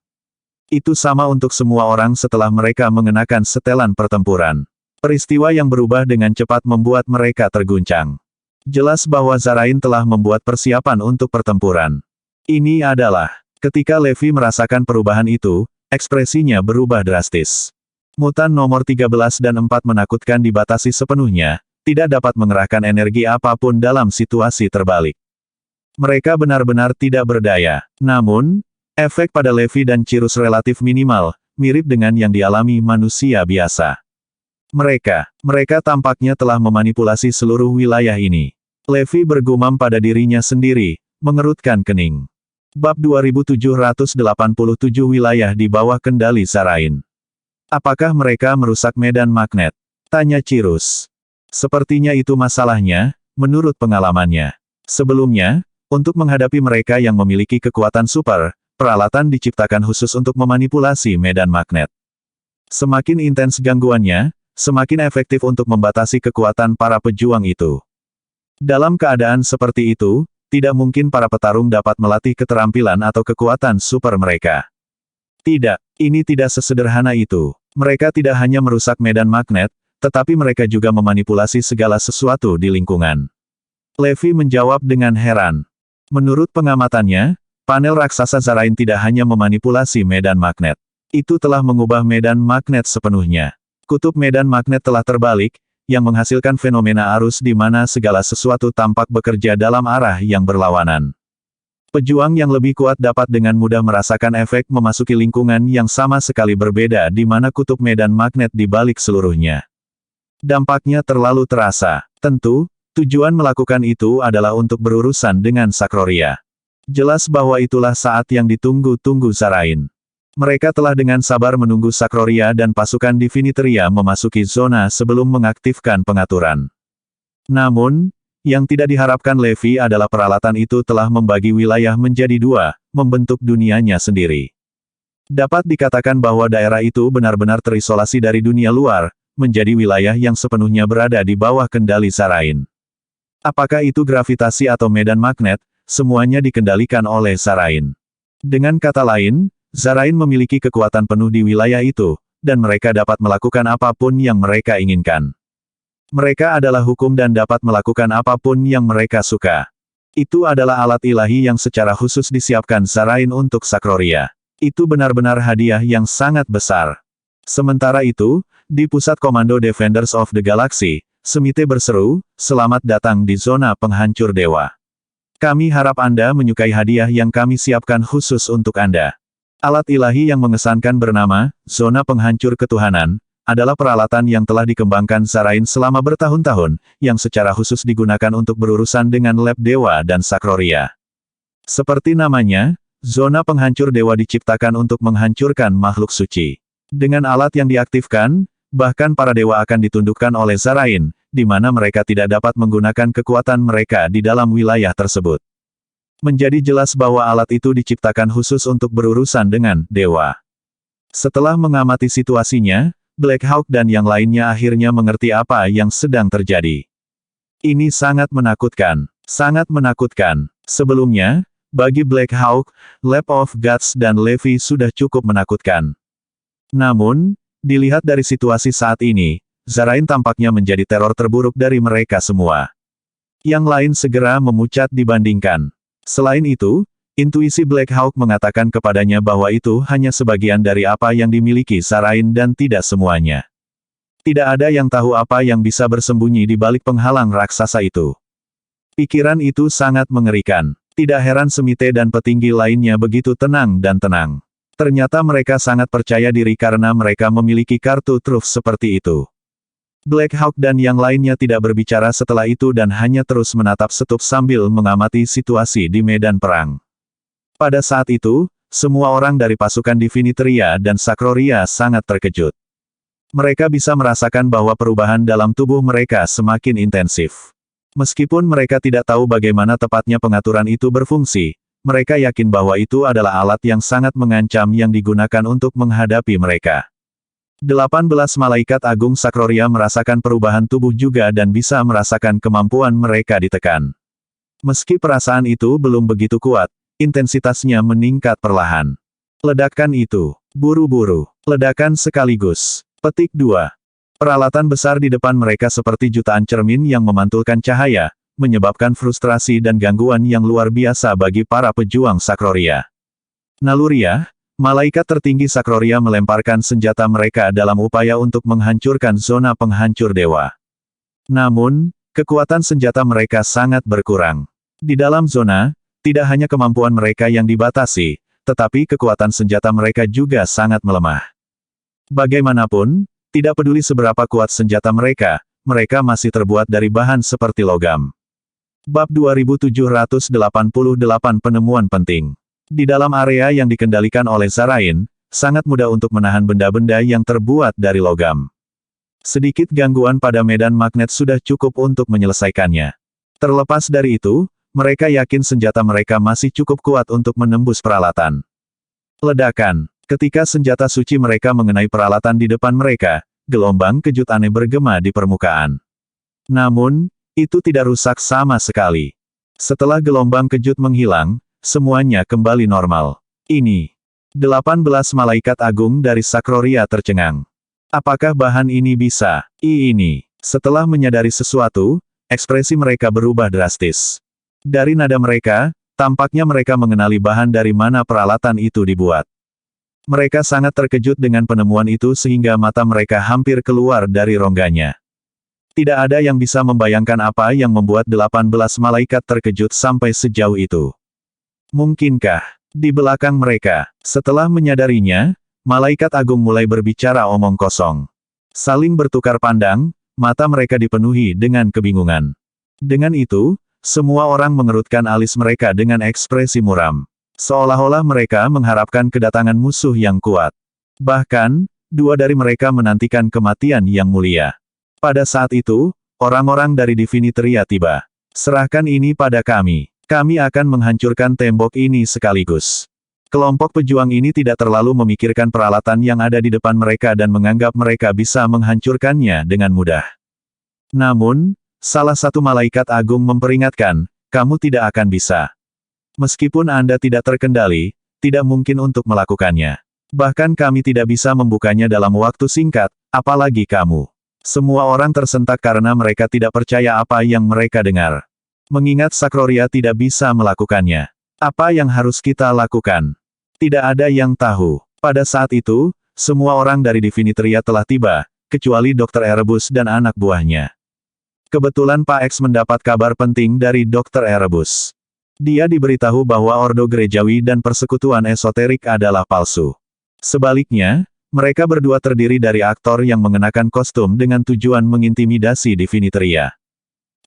Itu sama untuk semua orang setelah mereka mengenakan setelan pertempuran. Peristiwa yang berubah dengan cepat membuat mereka terguncang. Jelas bahwa Zarain telah membuat persiapan untuk pertempuran. Ini adalah, ketika Levi merasakan perubahan itu, ekspresinya berubah drastis. Mutan nomor 13 dan 4 menakutkan dibatasi sepenuhnya, tidak dapat mengerahkan energi apapun dalam situasi terbalik. Mereka benar-benar tidak berdaya. Namun, efek pada Levi dan Cirrus relatif minimal, mirip dengan yang dialami manusia biasa. Mereka tampaknya telah memanipulasi seluruh wilayah ini. Levi bergumam pada dirinya sendiri, mengerutkan kening. Bab 2787 wilayah di bawah kendali Zarain. Apakah mereka merusak medan magnet? Tanya Cirrus. Sepertinya itu masalahnya, menurut pengalamannya. Sebelumnya, untuk menghadapi mereka yang memiliki kekuatan super, peralatan diciptakan khusus untuk memanipulasi medan magnet. Semakin intens gangguannya, semakin efektif untuk membatasi kekuatan para pejuang itu. Dalam keadaan seperti itu, tidak mungkin para petarung dapat melatih keterampilan atau kekuatan super mereka. Tidak, ini tidak sesederhana itu. Mereka tidak hanya merusak medan magnet, tetapi mereka juga memanipulasi segala sesuatu di lingkungan. Levi menjawab dengan heran. Menurut pengamatannya, panel raksasa Zarain tidak hanya memanipulasi medan magnet. Itu telah mengubah medan magnet sepenuhnya. Kutub medan magnet telah terbalik, yang menghasilkan fenomena arus di mana segala sesuatu tampak bekerja dalam arah yang berlawanan. Pejuang yang lebih kuat dapat dengan mudah merasakan efek memasuki lingkungan yang sama sekali berbeda di mana kutub medan magnet dibalik seluruhnya. Dampaknya terlalu terasa. Tentu, Tujuan melakukan itu adalah untuk berurusan dengan Sakroria. Jelas bahwa itulah saat yang ditunggu-tunggu Zarain. Mereka telah dengan sabar menunggu Sakroria dan pasukan Diviniteria memasuki zona sebelum mengaktifkan pengaturan. Namun, yang tidak diharapkan Levi adalah peralatan itu telah membagi wilayah menjadi dua, membentuk dunianya sendiri. Dapat dikatakan bahwa daerah itu benar-benar terisolasi dari dunia luar, menjadi wilayah yang sepenuhnya berada di bawah kendali Zarain. Apakah itu gravitasi atau medan magnet, semuanya dikendalikan oleh Zarain. Dengan kata lain, Zarain memiliki kekuatan penuh di wilayah itu, dan mereka dapat melakukan apapun yang mereka inginkan. Mereka adalah hukum dan dapat melakukan apapun yang mereka suka. Itu adalah alat ilahi yang secara khusus disiapkan Zarain untuk Sakroria. Itu benar-benar hadiah yang sangat besar. Sementara itu, di pusat komando Defenders of the Galaxy, Semite berseru, "Selamat datang di zona penghancur dewa. Kami harap Anda menyukai hadiah yang kami siapkan khusus untuk Anda." Alat ilahi yang mengesankan bernama, Zona Penghancur Ketuhanan, adalah peralatan yang telah dikembangkan Zarain selama bertahun-tahun, yang secara khusus digunakan untuk berurusan dengan lab dewa dan Sakroria. Seperti namanya, Zona Penghancur Dewa diciptakan untuk menghancurkan makhluk suci. Dengan alat yang diaktifkan, bahkan para dewa akan ditundukkan oleh Zarain, di mana mereka tidak dapat menggunakan kekuatan mereka di dalam wilayah tersebut. Menjadi jelas bahwa alat itu diciptakan khusus untuk berurusan dengan dewa. Setelah mengamati situasinya, Black Hawk dan yang lainnya akhirnya mengerti apa yang sedang terjadi. Ini sangat menakutkan. Sangat menakutkan. Sebelumnya, bagi Black Hawk, Lab of Gods dan Levi sudah cukup menakutkan. Namun, dilihat dari situasi saat ini, Zarain tampaknya menjadi teror terburuk dari mereka semua. Yang lain segera memucat dibandingkan. Selain itu, intuisi Black Hawk mengatakan kepadanya bahwa itu hanya sebagian dari apa yang dimiliki Zarain dan tidak semuanya. Tidak ada yang tahu apa yang bisa bersembunyi di balik penghalang raksasa itu. Pikiran itu sangat mengerikan. Tidak heran Semite dan petinggi lainnya begitu tenang dan tenang. Ternyata mereka sangat percaya diri karena mereka memiliki kartu truf seperti itu. Black Hawk dan yang lainnya tidak berbicara setelah itu dan hanya terus menatap setup sambil mengamati situasi di medan perang. Pada saat itu, semua orang dari pasukan Diviniteria dan Sakroria sangat terkejut. Mereka bisa merasakan bahwa perubahan dalam tubuh mereka semakin intensif. Meskipun mereka tidak tahu bagaimana tepatnya pengaturan itu berfungsi, mereka yakin bahwa itu adalah alat yang sangat mengancam yang digunakan untuk menghadapi mereka. 18 malaikat agung Sakroria merasakan perubahan tubuh juga dan bisa merasakan kemampuan mereka ditekan. Meski perasaan itu belum begitu kuat, intensitasnya meningkat perlahan. Ledakan itu, buru-buru, ledakan sekaligus. Petik 2. Peralatan besar di depan mereka seperti jutaan cermin yang memantulkan cahaya, menyebabkan frustrasi dan gangguan yang luar biasa bagi para pejuang Sakroria. Naluriah, malaikat tertinggi Sakroria melemparkan senjata mereka dalam upaya untuk menghancurkan zona penghancur dewa. Namun, kekuatan senjata mereka sangat berkurang. Di dalam zona, tidak hanya kemampuan mereka yang dibatasi, tetapi kekuatan senjata mereka juga sangat melemah. Bagaimanapun, tidak peduli seberapa kuat senjata mereka, mereka masih terbuat dari bahan seperti logam. Bab 2788 Penemuan Penting. Di dalam area yang dikendalikan oleh Zarain, sangat mudah untuk menahan benda-benda yang terbuat dari logam. Sedikit gangguan pada medan magnet sudah cukup untuk menyelesaikannya. Terlepas dari itu, mereka yakin senjata mereka masih cukup kuat untuk menembus peralatan. Ledakan. Ketika senjata suci mereka mengenai peralatan di depan mereka, gelombang kejut aneh bergema di permukaan. Namun, itu tidak rusak sama sekali. Setelah gelombang kejut menghilang, semuanya kembali normal. Ini. 18 malaikat agung dari Sakroria tercengang. Apakah bahan ini bisa? Ini. Setelah menyadari sesuatu, ekspresi mereka berubah drastis. Dari nada mereka, tampaknya mereka mengenali bahan dari mana peralatan itu dibuat. Mereka sangat terkejut dengan penemuan itu sehingga mata mereka hampir keluar dari rongganya. Tidak ada yang bisa membayangkan apa yang membuat 18 malaikat terkejut sampai sejauh itu. Mungkinkah, di belakang mereka, setelah menyadarinya, malaikat agung mulai berbicara omong kosong. Saling bertukar pandang, mata mereka dipenuhi dengan kebingungan. Dengan itu, semua orang mengerutkan alis mereka dengan ekspresi muram. Seolah-olah mereka mengharapkan kedatangan musuh yang kuat. Bahkan, dua dari mereka menantikan kematian yang mulia. Pada saat itu, orang-orang dari Diviniteria tiba. Serahkan ini pada kami. Kami akan menghancurkan tembok ini sekaligus. Kelompok pejuang ini tidak terlalu memikirkan peralatan yang ada di depan mereka dan menganggap mereka bisa menghancurkannya dengan mudah. Namun, salah satu malaikat agung memperingatkan, kamu tidak akan bisa. Meskipun Anda tidak terkendali, tidak mungkin untuk melakukannya. Bahkan kami tidak bisa membukanya dalam waktu singkat, apalagi kamu. Semua orang tersentak karena mereka tidak percaya apa yang mereka dengar. Mengingat Sakroria tidak bisa melakukannya. Apa yang harus kita lakukan? Tidak ada yang tahu. Pada saat itu, semua orang dari Diviniteria telah tiba, kecuali Dr. Erebus dan anak buahnya. Kebetulan Pak X mendapat kabar penting dari Dr. Erebus. Dia diberitahu bahwa Ordo Gerejawi dan persekutuan esoterik adalah palsu. Sebaliknya, mereka berdua terdiri dari aktor yang mengenakan kostum dengan tujuan mengintimidasi Diviniteria.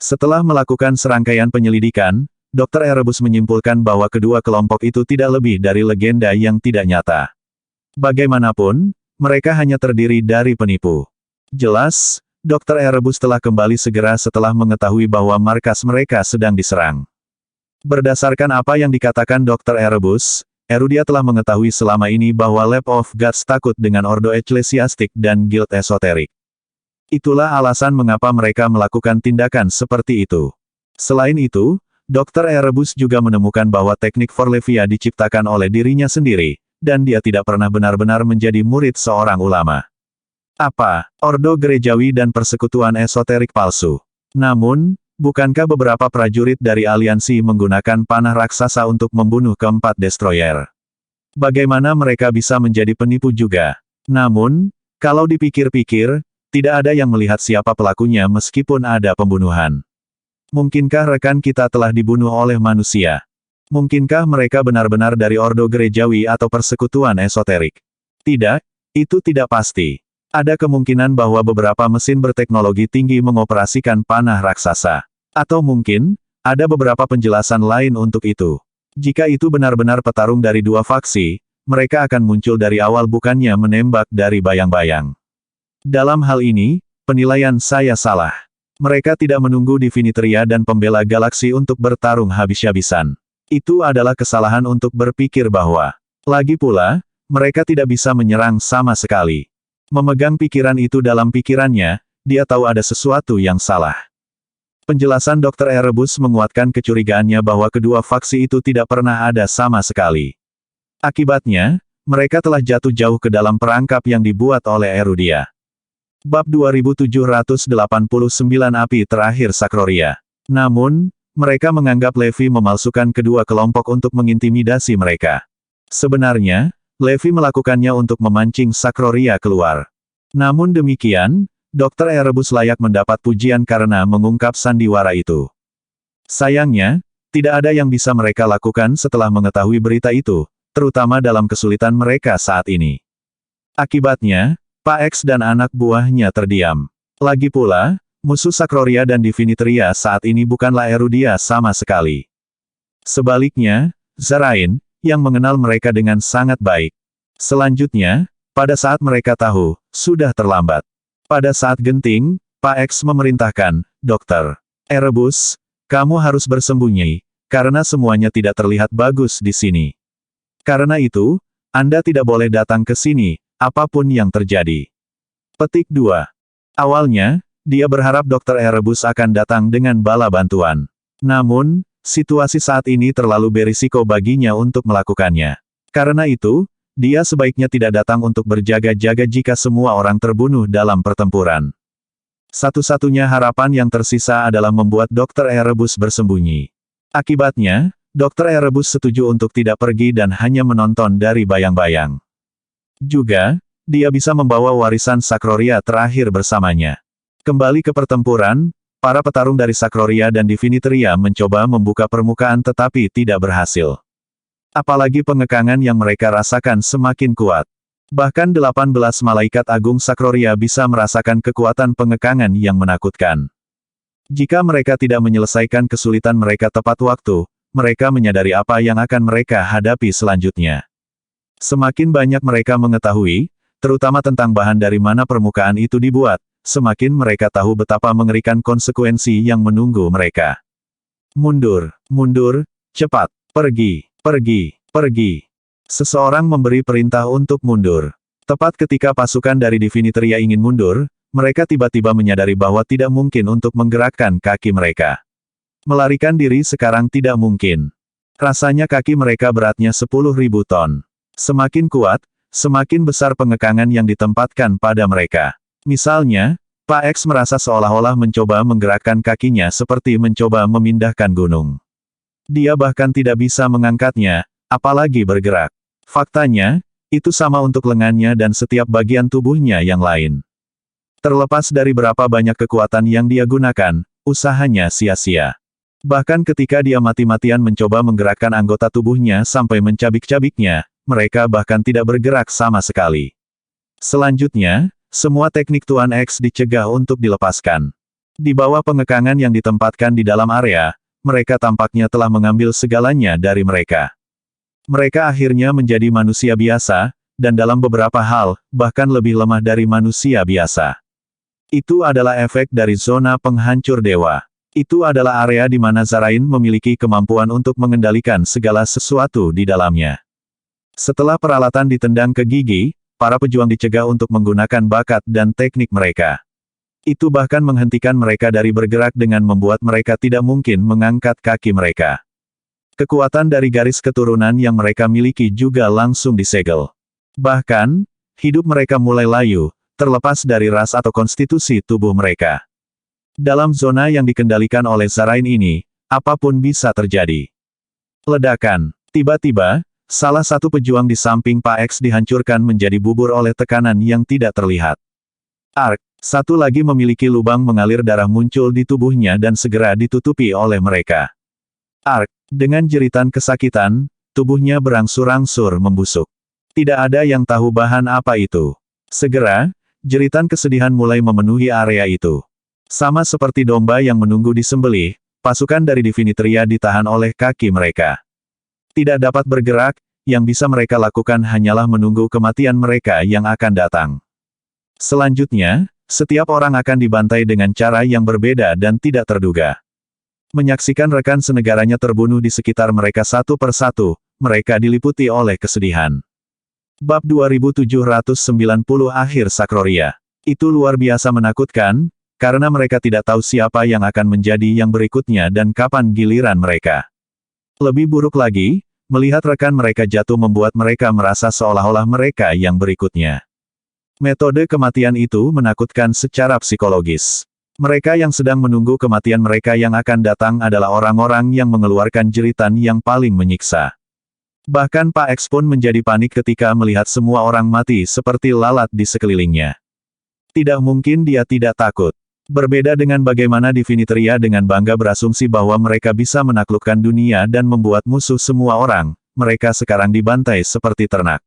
Setelah melakukan serangkaian penyelidikan, Dr. Erebus menyimpulkan bahwa kedua kelompok itu tidak lebih dari legenda yang tidak nyata. Bagaimanapun, mereka hanya terdiri dari penipu. Jelas, Dr. Erebus telah kembali segera setelah mengetahui bahwa markas mereka sedang diserang. Berdasarkan apa yang dikatakan Dr. Erebus, Erudia telah mengetahui selama ini bahwa Lab of Gods takut dengan Ordo Eklesiastik dan Guild Esoterik. Itulah alasan mengapa mereka melakukan tindakan seperti itu. Selain itu, Dr. Erebus juga menemukan bahwa teknik Forlevia diciptakan oleh dirinya sendiri, dan dia tidak pernah benar-benar menjadi murid seorang ulama. Apa? Ordo Gerejawi dan persekutuan esoterik palsu. Namun, bukankah beberapa prajurit dari aliansi menggunakan panah raksasa untuk membunuh keempat destroyer? Bagaimana mereka bisa menjadi penipu juga? Namun, kalau dipikir-pikir, tidak ada yang melihat siapa pelakunya meskipun ada pembunuhan. Mungkinkah rekan kita telah dibunuh oleh manusia? Mungkinkah mereka benar-benar dari Ordo Gerejawi atau persekutuan esoterik? Tidak, itu tidak pasti. Ada kemungkinan bahwa beberapa mesin berteknologi tinggi mengoperasikan panah raksasa. Atau mungkin, ada beberapa penjelasan lain untuk itu. Jika itu benar-benar petarung dari dua faksi, mereka akan muncul dari awal bukannya menembak dari bayang-bayang. Dalam hal ini, penilaian saya salah. Mereka tidak menunggu Diviniteria dan pembela galaksi untuk bertarung habis-habisan. Itu adalah kesalahan untuk berpikir bahwa, lagi pula, mereka tidak bisa menyerang sama sekali. Memegang pikiran itu dalam pikirannya, dia tahu ada sesuatu yang salah. Penjelasan Dr. Erebus menguatkan kecurigaannya bahwa kedua faksi itu tidak pernah ada sama sekali. Akibatnya, mereka telah jatuh jauh ke dalam perangkap yang dibuat oleh Erudia. Bab 2789 Api Terakhir Sakroria. Namun, mereka menganggap Levi memalsukan kedua kelompok untuk mengintimidasi mereka. Sebenarnya, Levi melakukannya untuk memancing Sakroria keluar. Namun demikian, Dr. Erebus layak mendapat pujian karena mengungkap sandiwara itu. Sayangnya, tidak ada yang bisa mereka lakukan setelah mengetahui berita itu, terutama dalam kesulitan mereka saat ini. Akibatnya, Pak X dan anak buahnya terdiam. Lagi pula, musuh Sakroria dan Diviniteria saat ini bukanlah Erudia sama sekali. Sebaliknya, Zarain, yang mengenal mereka dengan sangat baik. Selanjutnya, pada saat mereka tahu, sudah terlambat. Pada saat genting, Pak X memerintahkan, Dr. Erebus, kamu harus bersembunyi, karena semuanya tidak terlihat bagus di sini. Karena itu, Anda tidak boleh datang ke sini, apapun yang terjadi. Petik 2. Awalnya, dia berharap Dr. Erebus akan datang dengan bala bantuan. Namun, situasi saat ini terlalu berisiko baginya untuk melakukannya. Karena itu, dia sebaiknya tidak datang untuk berjaga-jaga jika semua orang terbunuh dalam pertempuran. Satu-satunya harapan yang tersisa adalah membuat Dr. Erebus bersembunyi. Akibatnya, Dr. Erebus setuju untuk tidak pergi dan hanya menonton dari bayang-bayang. Juga, dia bisa membawa warisan Sakroria terakhir bersamanya. Kembali ke pertempuran, para petarung dari Sakroria dan Diviniteria mencoba membuka permukaan tetapi tidak berhasil. Apalagi pengekangan yang mereka rasakan semakin kuat. Bahkan 18 malaikat agung Sakroria bisa merasakan kekuatan pengekangan yang menakutkan. Jika mereka tidak menyelesaikan kesulitan mereka tepat waktu, mereka menyadari apa yang akan mereka hadapi selanjutnya. Semakin banyak mereka mengetahui, terutama tentang bahan dari mana permukaan itu dibuat, semakin mereka tahu betapa mengerikan konsekuensi yang menunggu mereka. Mundur, mundur, cepat, pergi, pergi, pergi. Seseorang memberi perintah untuk mundur. Tepat ketika pasukan dari Diviniteria ingin mundur, mereka tiba-tiba menyadari bahwa tidak mungkin untuk menggerakkan kaki mereka. Melarikan diri sekarang tidak mungkin. Rasanya kaki mereka beratnya 10.000 ton. Semakin kuat, semakin besar pengekangan yang ditempatkan pada mereka. Misalnya, Pak X merasa seolah-olah mencoba menggerakkan kakinya seperti mencoba memindahkan gunung. Dia bahkan tidak bisa mengangkatnya, apalagi bergerak. Faktanya, itu sama untuk lengannya dan setiap bagian tubuhnya yang lain. Terlepas dari berapa banyak kekuatan yang dia gunakan, usahanya sia-sia. Bahkan ketika dia mati-matian mencoba menggerakkan anggota tubuhnya sampai mencabik-cabiknya, mereka bahkan tidak bergerak sama sekali. Selanjutnya, semua teknik Tuan X dicegah untuk dilepaskan. Di bawah pengekangan yang ditempatkan di dalam area, mereka tampaknya telah mengambil segalanya dari mereka. Mereka akhirnya menjadi manusia biasa, dan dalam beberapa hal, bahkan lebih lemah dari manusia biasa. Itu adalah efek dari zona penghancur dewa. Itu adalah area di mana Zarain memiliki kemampuan untuk mengendalikan segala sesuatu di dalamnya. Setelah peralatan ditendang ke gigi, para pejuang dicegah untuk menggunakan bakat dan teknik mereka. Itu bahkan menghentikan mereka dari bergerak dengan membuat mereka tidak mungkin mengangkat kaki mereka. Kekuatan dari garis keturunan yang mereka miliki juga langsung disegel. Bahkan, hidup mereka mulai layu, terlepas dari ras atau konstitusi tubuh mereka. Dalam zona yang dikendalikan oleh Zarain ini, apapun bisa terjadi. Ledakan. Tiba-tiba, salah satu pejuang di samping Pak X dihancurkan menjadi bubur oleh tekanan yang tidak terlihat. Ark. Satu lagi memiliki lubang mengalir darah muncul di tubuhnya dan segera ditutupi oleh mereka. Ark. Dengan jeritan kesakitan, tubuhnya berangsur-angsur membusuk. Tidak ada yang tahu bahan apa itu. Segera, jeritan kesedihan mulai memenuhi area itu. Sama seperti domba yang menunggu disembelih, pasukan dari Diviniteria ditahan oleh kaki mereka. Tidak dapat bergerak, yang bisa mereka lakukan hanyalah menunggu kematian mereka yang akan datang. Selanjutnya, setiap orang akan dibantai dengan cara yang berbeda dan tidak terduga. Menyaksikan rekan senegaranya terbunuh di sekitar mereka satu persatu, mereka diliputi oleh kesedihan. Bab 2790 Akhir Sakroria. Itu luar biasa menakutkan, karena mereka tidak tahu siapa yang akan menjadi yang berikutnya dan kapan giliran mereka. Lebih buruk lagi, melihat rekan mereka jatuh membuat mereka merasa seolah-olah mereka yang berikutnya. Metode kematian itu menakutkan secara psikologis. Mereka yang sedang menunggu kematian mereka yang akan datang adalah orang-orang yang mengeluarkan jeritan yang paling menyiksa. Bahkan Pak X pun menjadi panik ketika melihat semua orang mati seperti lalat di sekelilingnya. Tidak mungkin dia tidak takut. Berbeda dengan bagaimana Diviniteria dengan bangga berasumsi bahwa mereka bisa menaklukkan dunia dan membuat musuh semua orang, mereka sekarang dibantai seperti ternak.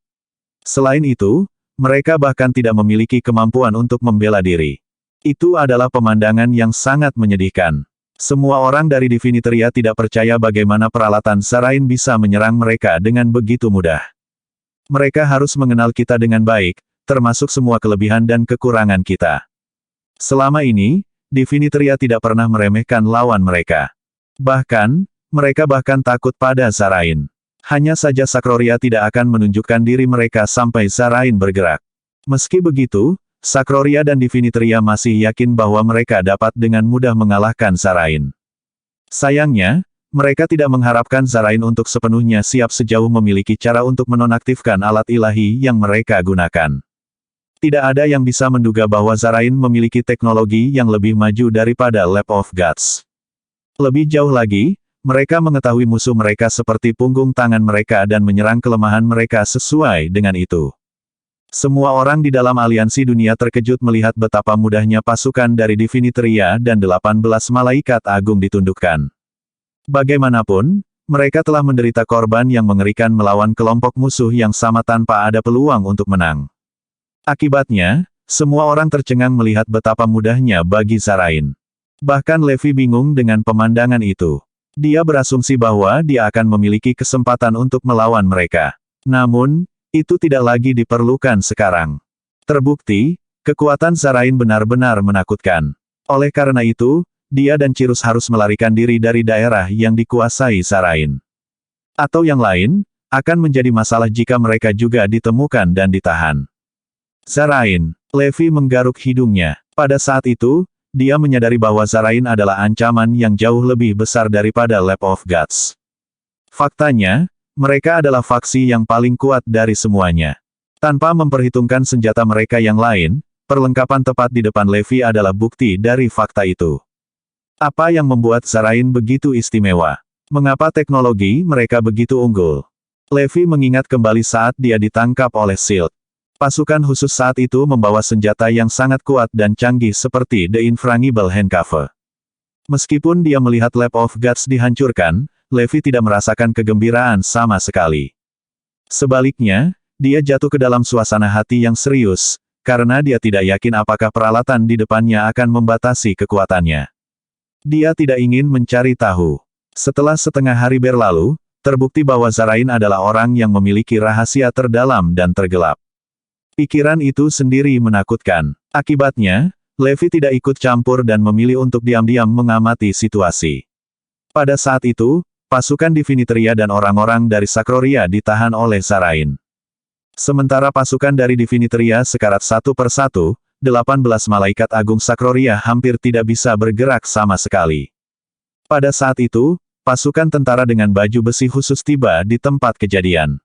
Selain itu, mereka bahkan tidak memiliki kemampuan untuk membela diri. Itu adalah pemandangan yang sangat menyedihkan. Semua orang dari Diviniteria tidak percaya bagaimana peralatan Zarain bisa menyerang mereka dengan begitu mudah. Mereka harus mengenal kita dengan baik, termasuk semua kelebihan dan kekurangan kita. Selama ini, Diviniteria tidak pernah meremehkan lawan mereka. Bahkan, mereka bahkan takut pada Zarain. Hanya saja Sakroria tidak akan menunjukkan diri mereka sampai Zarain bergerak. Meski begitu, Sakroria dan Diviniteria masih yakin bahwa mereka dapat dengan mudah mengalahkan Zarain. Sayangnya, mereka tidak mengharapkan Zarain untuk sepenuhnya siap sejauh memiliki cara untuk menonaktifkan alat ilahi yang mereka gunakan. Tidak ada yang bisa menduga bahwa Zarain memiliki teknologi yang lebih maju daripada Lab of Gods. Lebih jauh lagi, mereka mengetahui musuh mereka seperti punggung tangan mereka dan menyerang kelemahan mereka sesuai dengan itu. Semua orang di dalam aliansi dunia terkejut melihat betapa mudahnya pasukan dari Diviniteria dan 18 malaikat agung ditundukkan. Bagaimanapun, mereka telah menderita korban yang mengerikan melawan kelompok musuh yang sama tanpa ada peluang untuk menang. Akibatnya, semua orang tercengang melihat betapa mudahnya bagi Zarain. Bahkan Levi bingung dengan pemandangan itu. Dia berasumsi bahwa dia akan memiliki kesempatan untuk melawan mereka. Namun, itu tidak lagi diperlukan sekarang. Terbukti, kekuatan Zarain benar-benar menakutkan. Oleh karena itu, dia dan Cirrus harus melarikan diri dari daerah yang dikuasai Zarain. Atau yang lain, akan menjadi masalah jika mereka juga ditemukan dan ditahan. Zarain, Levi menggaruk hidungnya. Pada saat itu, dia menyadari bahwa Zarain adalah ancaman yang jauh lebih besar daripada Lab of Gods. Faktanya, mereka adalah faksi yang paling kuat dari semuanya. Tanpa memperhitungkan senjata mereka yang lain, perlengkapan tepat di depan Levi adalah bukti dari fakta itu. Apa yang membuat Zarain begitu istimewa? Mengapa teknologi mereka begitu unggul? Levi mengingat kembali saat dia ditangkap oleh SHIELD. Pasukan khusus saat itu membawa senjata yang sangat kuat dan canggih seperti The Infrangible Handcuff. Meskipun dia melihat Lab of Gods dihancurkan, Levi tidak merasakan kegembiraan sama sekali. Sebaliknya, dia jatuh ke dalam suasana hati yang serius, karena dia tidak yakin apakah peralatan di depannya akan membatasi kekuatannya. Dia tidak ingin mencari tahu. Setelah setengah hari berlalu, terbukti bahwa Zarain adalah orang yang memiliki rahasia terdalam dan tergelap. Pikiran itu sendiri menakutkan. Akibatnya, Levi tidak ikut campur dan memilih untuk diam-diam mengamati situasi. Pada saat itu, pasukan Diviniteria dan orang-orang dari Sakroria ditahan oleh Zarain. Sementara pasukan dari Diviniteria sekarat satu persatu, 18 malaikat agung Sakroria hampir tidak bisa bergerak sama sekali. Pada saat itu, pasukan tentara dengan baju besi khusus tiba di tempat kejadian.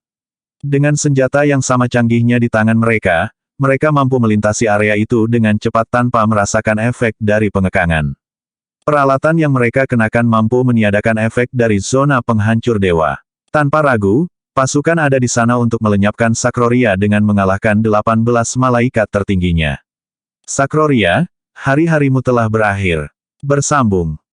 Dengan senjata yang sama canggihnya di tangan mereka, mereka mampu melintasi area itu dengan cepat tanpa merasakan efek dari pengekangan. Peralatan yang mereka kenakan mampu meniadakan efek dari zona penghancur dewa. Tanpa ragu, pasukan ada di sana untuk melenyapkan Sakroria dengan mengalahkan 18 malaikat tertingginya. Sakroria, hari-harimu telah berakhir. Bersambung.